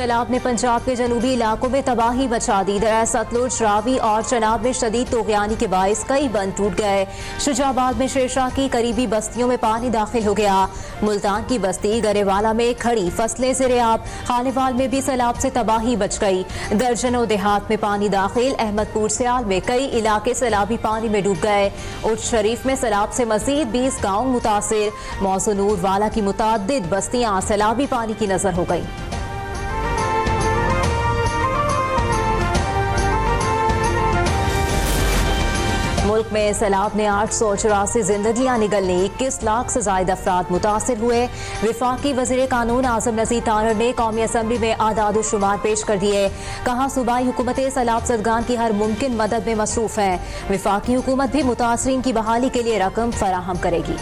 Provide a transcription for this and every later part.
सैलाब ने पंजाब के जनूबी इलाकों में तबाही मचा दी। दरिया सतलुज, रावी और चनाब में शदीद तूफ़ानी के बाइस कई बंद टूट गए। शुजाबाद में शेरशाह की करीबी बस्तियों में पानी दाखिल हो गया। मुल्तान की बस्ती गरेवाला में खड़ी फसलें ज़ेर-ए-आब। खानेवाल में भी सैलाब से तबाही मच गई। दर्जनों देहात में पानी दाखिल। अहमदपुर सियाल में कई इलाके सैलाबी पानी में डूब गए। उच्च शरीफ में सैलाब से मजीद 20 गाँव मुतासिर। मौजूनूर वाला की मुताद्दिद बस्तियां सैलाबी पानी की नजर हो गई। मुल्क में सैलाब ने 884 जिंदगियां निगलनी। 21 लाख से ज्यादा अफराद मुतासिर हुए। विफाकी वजीर कानून आजम नज़ीर तारड़ ने कौमी असम्बली में आदाद शुमार पेश कर दिए। कहा सूबाई हुकूमतें सैलाब ज़दगान की हर मुमकिन मदद में मसरूफ है। विफाकी हुकूमत भी मुतासरीन की बहाली के लिए रकम फराहम करेगी।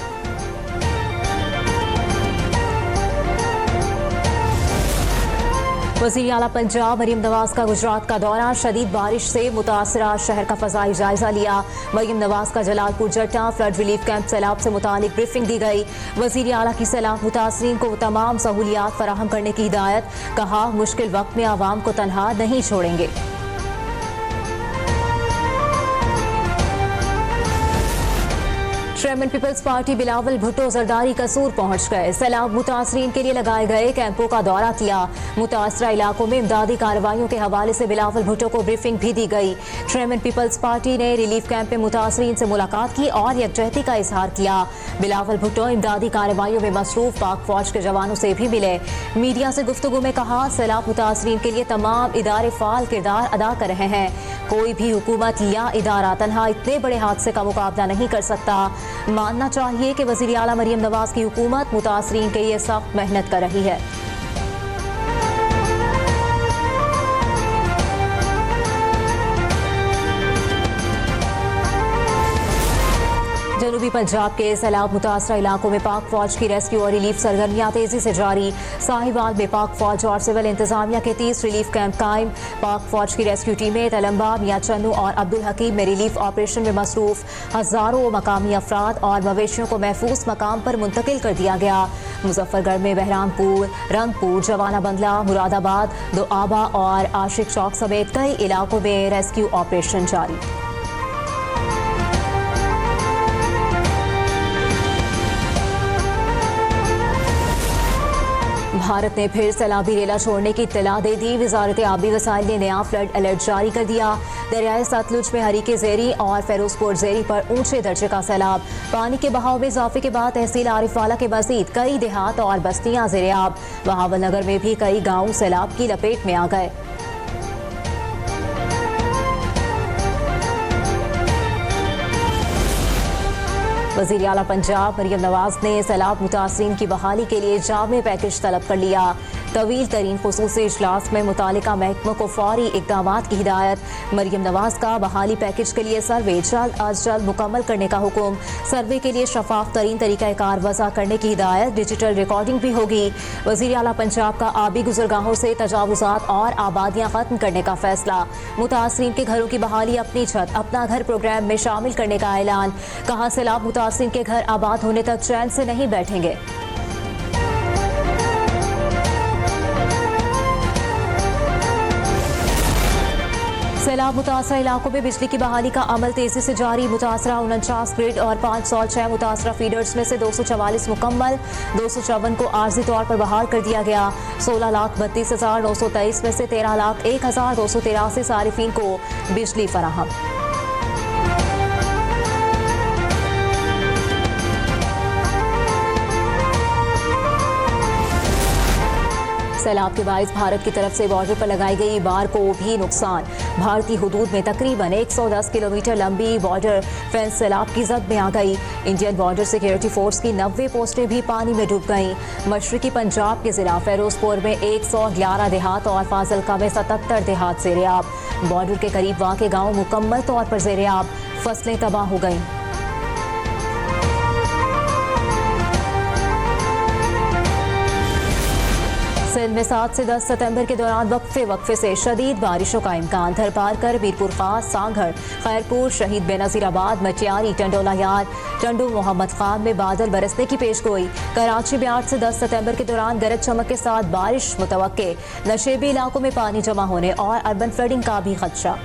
वज़ीर आला पंजाब मरीम नवाज का गुजरात का दौरा। शदीद बारिश से मुतासरा शहर का फजाई जायजा लिया। मरीम नवाज का जलालपुर जट्टा फ्लड रिलीफ कैंप सैलाब से मुतालिक ब्रीफिंग दी गई। वज़ीर आला की सैलाब मुतासरीन को तमाम सहूलियात फराहम करने की हिदायत। कहा मुश्किल वक्त में आवाम को तनहा नहीं छोड़ेंगे। Chairman People's Party Bilawal Bhutto Zardari Kasur पहुंच गए। सैलाब मुतासरीन के लिए लगाए गए कैंपों का दौरा किया। मुतासरा इलाकों में इमदादी कार्रवाइयों के हवाले से बिलावल भुट्टो को ब्रीफिंग भी दी गई। चेयरमैन पीपल्स पार्टी ने रिलीफ कैंप में मुतासरीन से मुलाकात की और यकजहती का इजहार किया। बिलावल भुट्टो इमदादी कार्रवाइयों में मसरूफ पाक फौज के जवानों से भी मिले। मीडिया से गुफ्तगू में कहा सैलाब मुतासरीन के लिए तमाम इदारे फाल किरदार अदा कर रहे हैं। कोई भी हुकूमत या इदारा तनहा इतने बड़े हादसे का मुकाबला नहीं कर सकता। मानना चाहिए कि वज़ीर आला मरीम नवाज की हुकूमत मुतासरीन के लिए सख्त मेहनत कर रही है। जनूबी पंजाब के सैलाब मुतासरा इलाकों में पाक फौज की रेस्क्यू और रिलीफ सरगर्मियां तेजी से जारी। साहिवाल में पाक फौज और सिविल इंतजामिया के 30 रिलीफ कैंप कायम। पाक फौज की रेस्क्यू टीमें तलम्बा, मियां चन्नू और अब्दुल हकीम में रिलीफ ऑपरेशन में मसरूफ। हजारों मकामी अफराद और मवेशियों को महफूज मकाम पर मुंतकिल कर दिया गया। मुजफ्फरगढ़ में बहरामपुर, रंगपुर, जवाना बंगला, मुरादाबाद, दोआबा और आशिक चौक समेत कई इलाकों में रेस्क्यू ऑपरेशन जारी। भारत ने फिर सैलाबी रेला छोड़ने की इत्तला दे दी। वजारत आबी वसाइल ने नया फ्लड अलर्ट जारी कर दिया। दरियाए सतलुज में हरीके ज़ेरी और फेरोजपुर ज़ेरी पर ऊंचे दर्जे का सैलाब। पानी के बहाव में इजाफे के बाद तहसील आरिफवाला के मजीद कई देहात और बस्तियां ज़ेर-ए-आब। बहावल नगर में भी कई गाँव सैलाब की लपेट में आ गए। वज़ीर आला पंजाब मरीम नवाज ने सैलाब मुतासरीन की बहाली के लिए जामे पैकेज तलब कर लिया। तवील तरीन खुसूसी इजलास में मुतालिका महकमों को फौरी इकदामात की हिदायत। मरीम नवाज का बहाली पैकेज के लिए सर्वे जल्द अज जल्द मुकम्मल करने का हुक्म। सर्वे के लिए शफाफ तरीन तरीका कार वज़ा करने की हिदायत। डिजिटल रिकॉर्डिंग भी होगी। वज़ीर आला पंजाब का आबी गुजरगाहों से तजावुजात और आबादियाँ खत्म करने का फैसला। मुतासरीन के घरों की बहाली अपनी छत अपना घर प्रोग्राम में शामिल करने का ऐलान। कहा सैलाब मुतासरीन के घर आबाद होने तक चैन से नहीं बैठेंगे। सैलाब मुतासरा इलाकों में बिजली की बहाली का अमल तेजी से जारी। मुतासरा 49 ग्रिड और 506 मुतासरा फीडर्स में से 244 मुकम्मल, 254 को आर्जी तौर पर बहाल कर दिया गया। 16,32,923 में से 13,01,283 सारिफीन को बिजली फराहम। सैलाब के बाइस भारत की तरफ से बॉर्डर पर लगाई गई बार को भी नुकसान। भारतीय हुदूद में तकरीबन 110 किलोमीटर लंबी बॉर्डर फेंस सैलाब की जद में आ गई। इंडियन बॉर्डर सिक्योरिटी फोर्स की 90 पोस्टें भी पानी में डूब गईं। मशरकी पंजाब के जिला फेरोजपुर में 111 देहात और फाजिलका में 77 देहात ज़ेर-ए-आब। बॉर्डर के करीब वाक़े गाँव मुकम्मल तौर पर ज़ेर-ए-आब। फसलें तबाह हो गईं। सिंध में 7 से 10 सितंबर के दौरान वक्फे से शदीद बारिशों का इम्कान। धरपारकर, मीरपुर खास, सांगड़, खैरपुर, शहीद बेनजीराबाद, मटियारी, टंडोला यार, टंडो मोहम्मद खान में बादल बरसने की पेशगोई। कराची में 8 से 10 सितंबर के दौरान गरज चमक के साथ बारिश मुतवक्के। नशेबी इलाकों में पानी जमा होने और अर्बन फ्लडिंग का भी खदशा।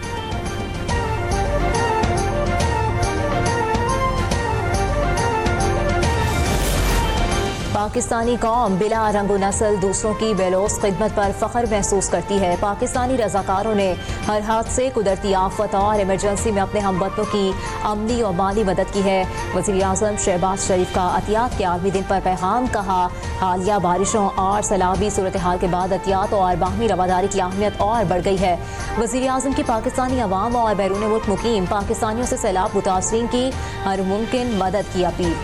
पाकिस्तानी कौम बिला रंगो नस्ल दूसरों की बेलोस खिदमत पर फख्र महसूस करती है। पाकिस्तानी रजाकारों ने हर हादसे, कुदरती आफत और इमरजेंसी में अपने हमवतनों की अमली और माली मदद की है। वज़ीर-ए-आज़म शहबाज शरीफ का अतियात के आलमी दिन पर पैगाम। कहा, हालिया बारिशों और सैलाबी सूरत हाल के बाद अतियात और बाहमी रवादारी की अहमियत और बढ़ गई है। वज़ीर-ए-आज़म की पाकिस्तानी अवाम और बैरून मुल्क मुकीम पाकिस्तानियों से सैलाब मुतासरीन की हर मुमकिन मदद की अपील।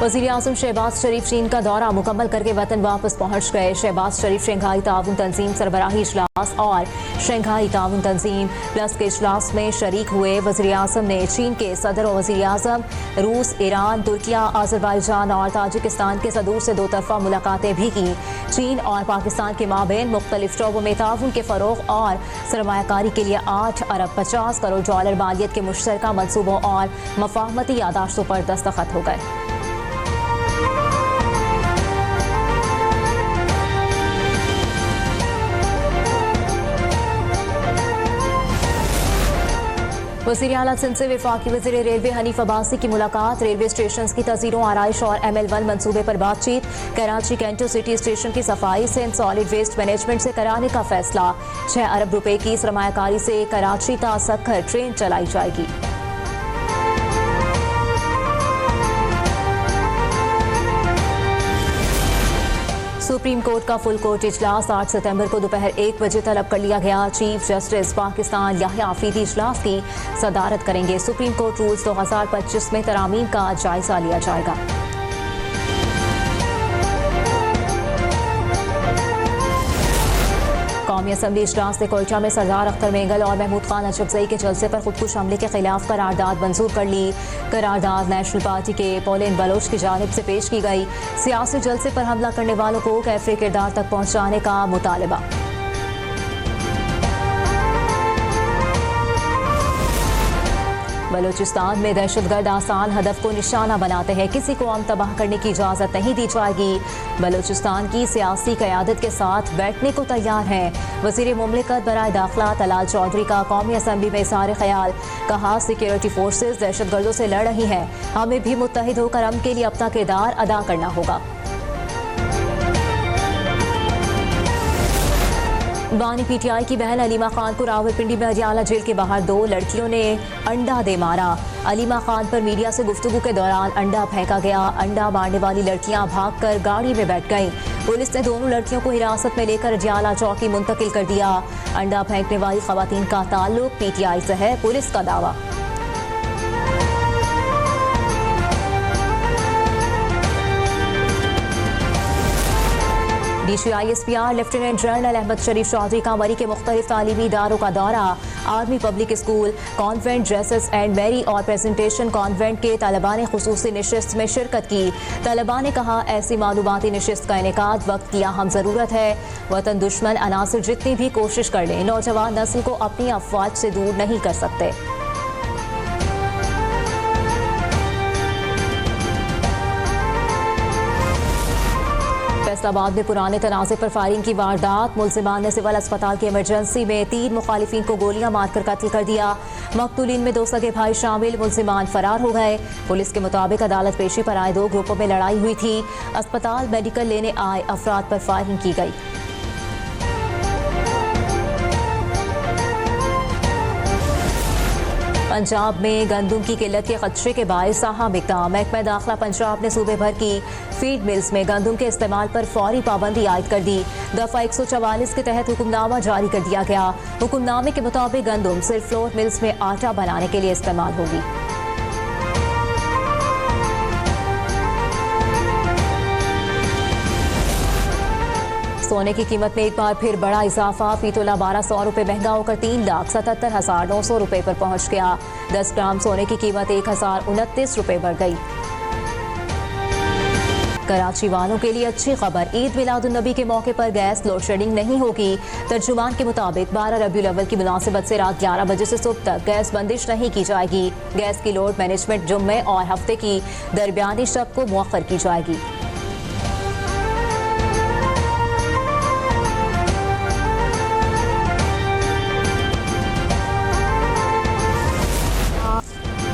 वज़ीर-ए-आज़म शहबाज शरीफ चीन का दौरा मुकम्मल करके वतन वापस पहुंच गए। शहबाज शरीफ शंघाई ताउन तंजीम सरबराही इजलास और शंघाई ताउन तंजीम प्लस के इजलास में शरीक हुए। वज़ीर-ए-आज़म ने चीन के सदर और वज़ीर-ए-आज़म रूस, ईरान, तुर्किया, आज़रबाईजान और ताजिकिस्तान के सदूर से दो तरफा मुलाकातें भी की। चीन और पाकिस्तान के माबेन मुख्तलिफ शोबों में ताउन के फ़रोग़ और सरमायाकारी के लिए 8 अरब 50 करोड़ डॉलर मालियत के मुश्तरका मनसूबों और मफाहमती यादाश्तों पर दस्तखत हो गए। वज़ीर आला सिंध से वफाकी वज़ीर रेलवे हनीफ अब्बासी की मुलाकात। रेलवे स्टेशन की तज़ीरों, आराइश और ML1 मनसूबे पर बातचीत। कराची कैंटो सिटी स्टेशन की सफाई सिंध सॉलिड वेस्ट मैनेजमेंट से कराने का फैसला। 6 अरब रुपए की सरमायाकारी से कराची ता सक्खर ट्रेन चलाई जाएगी। सुप्रीम कोर्ट का फुल कोर्ट इजलास 8 सितंबर को दोपहर 1 बजे तलब कर लिया गया। चीफ जस्टिस पाकिस्तान याह्या आफरीदी इजलास की सदारत करेंगे। सुप्रीम कोर्ट रूल्स 2025 में तरामीम का जायजा लिया जाएगा। कौमी असम्बली इजलास ने कोयटा में सरदार अख्तर मेंगल और महमूद खान अजबजई के जलसे पर खुदकुश हमले के खिलाफ करारदाद मंजूर कर ली। करारदाद नेशनल पार्टी के पौलेन बलोच की जानिब से पेश की गई। सियासी जलसे पर हमला करने वालों को कैफरे किरदार तक पहुंचाने का मुतालबा। बलूचिस्तान में दहशतगर्द आसान हदफ को निशाना बनाते हैं। किसी को आम तबाह करने की इजाज़त नहीं दी जाएगी। बलूचिस्तान की सियासी क़यादत के साथ बैठने को तैयार हैं। वज़ीर मुमलिकत बराए दाखिला तलाल चौधरी का कौमी असम्बली में इज़हार ख्याल। कहा, सिक्योरिटी फोर्सेज दहशतगर्दों से लड़ रही हैं। हमें भी मुत्तहिद होकर अमन के लिए अपना किरदार अदा करना होगा। बानी PTI की बहन अलीमा खान को रावलपिंडी में अडियाला जेल के बाहर 2 लड़कियों ने अंडा दे मारा। अलीमा खान पर मीडिया से गुफ्तगू के दौरान अंडा फेंका गया। अंडा मारने वाली लड़कियां भागकर गाड़ी में बैठ गईं। पुलिस ने दोनों लड़कियों को हिरासत में लेकर अडियाला चौकी मुंतकिल कर दिया। अंडा फेंकने वाली खवातीन का ताल्लुक PTI से है, पुलिस का दावा। DCI-SPR lieutenant general Ahmad Sharif Chaudhry कांवरी के मुख्तलिफ तालीमी इदारों का दौरा। Army public school, convent, Jesus and Mary और प्रेजेंटेशन कॉन्वेंट के तलबा ने खुसूसी नशिस्त में शिरकत की। तलबा ने कहा, ऐसी मालूमाती नशिस्त का इनेकाद वक्त की अहम ज़रूरत है। वतन दुश्मन अनासिर जितनी भी कोशिश कर लें, नौजवान नस्ल को अपनी अफवाज से दूर नहीं कर सकते। फैसलाबाद में पुराने तनाज़े पर फायरिंग की वारदात। मुल्जिमान ने सिविल अस्पताल की इमरजेंसी में 3 मुखालिफिन को गोलियां मारकर कत्ल कर दिया। मकतूलीन में 2 सगे भाई शामिल। मुल्जिमान फरार हो गए। पुलिस के मुताबिक अदालत पेशी पर आए 2 ग्रुपों में लड़ाई हुई थी। अस्पताल मेडिकल लेने आए अफराद पर फायरिंग की गई। पंजाब में गंदम की किल्लत के खदशे के बायस साहब इक़दाम। महकमा दाखिला पंजाब ने सूबे भर की फीड मिल्स में गंदम के इस्तेमाल पर फौरी पाबंदी आयद कर दी। दफ़ा 144 के तहत हुक्मनामा जारी कर दिया गया। हुक्मनामे के मुताबिक गंदम सिर्फ फ्लोर मिल्स में आटा बनाने के लिए इस्तेमाल होगी। सोने की कीमत में एक बार फिर बड़ा इजाफा। पीतोला 1200 रुपये महंगा होकर 3,77,900 रुपये पर पहुंच गया। 10 ग्राम सोने की कीमत 1,029 रुपये बढ़ गई। कराची वालों के लिए अच्छी खबर, ईद मिलादुन्नबी के मौके पर गैस लोड शेडिंग नहीं होगी। तर्जुमान के मुताबिक 12 रबीउल अव्वल की मुनासिबत से रात 11 बजे से सुबह तक गैस बंदिश नहीं की जाएगी। गैस की लोड मैनेजमेंट जुम्मे और हफ्ते की दरमियानी शब को मुअख्खर की जाएगी।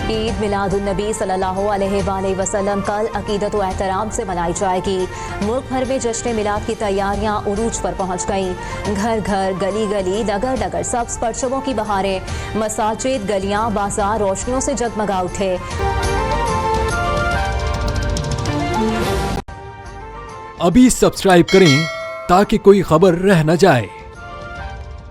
ईद मिलादुन्नबी सल्लल्लाहु अलैहि वसल्लम कल अकीदत व एहतराम से मनाई जाएगी। मुल्क भर में जश्न मिलाद की तैयारियां उरूज पर पहुंच गईं। घर घर, गली गली, नगर नगर सब्ज परचमों की बहारें, मसाजिद, गलियां, बाजार रोशनियों से जगमगा उठे। अभी सब्सक्राइब करें ताकि कोई खबर रह न जाए।